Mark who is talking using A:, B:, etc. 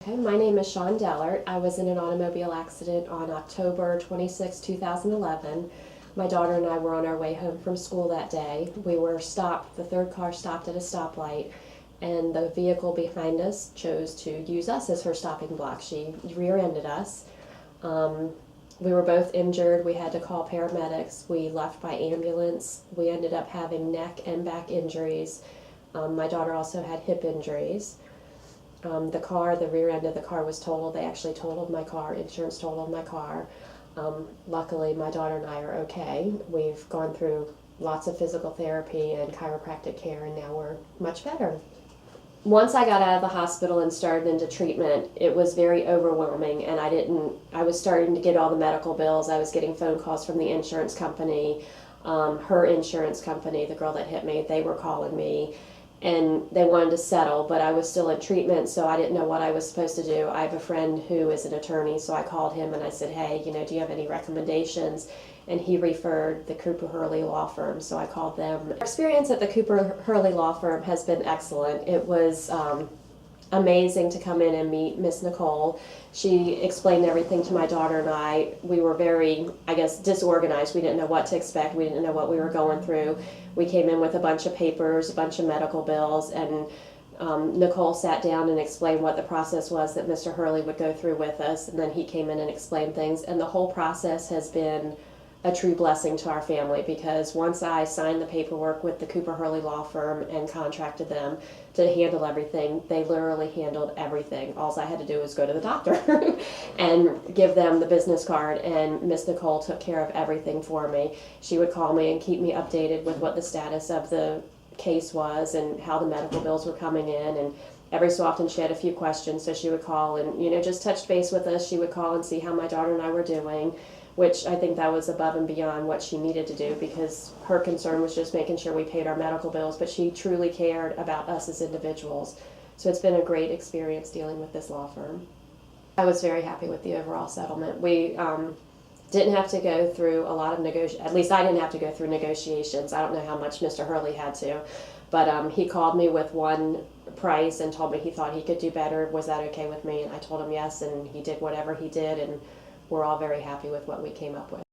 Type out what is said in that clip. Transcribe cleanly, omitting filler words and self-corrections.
A: Okay, my name is Shawn Dellert. I was in an automobile accident on October 26, 2011. My daughter and I were on our way home from school that day. We were stopped, the third car stopped at a stoplight, and the vehicle behind us chose to use us as her stopping block. She rear-ended us. We were both injured. We had to call paramedics. We left by ambulance. We ended up having neck and back injuries. My daughter also had hip injuries. The rear end of the car was totaled. They actually totaled my car. Insurance totaled my car. Luckily, my daughter and I are okay. We've gone through lots of physical therapy and chiropractic care, and now we're much better. Once I got out of the hospital and started into treatment, it was very overwhelming, and I was starting to get all the medical bills. I was getting phone calls from the insurance company, her insurance company, the girl that hit me, they were calling me, and they wanted to settle, but I was still in treatment, so I didn't know what I was supposed to do. I have a friend who is an attorney, so I called him and I said, hey, do you have any recommendations? And he referred the Cooper Hurley law firm, so I called them. Our experience at the Cooper Hurley law firm has been excellent. It was amazing to come in and meet Miss Nicole. She explained everything to my daughter and I. We were very, disorganized. We didn't know what to expect. We didn't know what we were going through. We came in with a bunch of papers, a bunch of medical bills, and Nicole sat down and explained what the process was that Mr. Hurley would go through with us, and then he came in and explained things, and the whole process has been a true blessing to our family, because once I signed the paperwork with the Cooper Hurley law firm and contracted them to handle everything, they literally handled everything. All I had to do was go to the doctor and give them the business card, and Miss Nicole took care of everything for me. She would call me and keep me updated with what the status of the case was and how the medical bills were coming in, and every so often she had a few questions, so she would call and just touch base with us. She would call and see how my daughter and I were doing, which I think that was above and beyond what she needed to do, because her concern was just making sure we paid our medical bills, but she truly cared about us as individuals. So it's been a great experience dealing with this law firm. I was very happy with the overall settlement. We didn't have to go through a lot of at least I didn't have to go through negotiations. I don't know how much Mr. Hurley had to, but he called me with one price and told me he thought he could do better. Was that okay with me? And I told him yes, and he did whatever he did, and we're all very happy with what we came up with.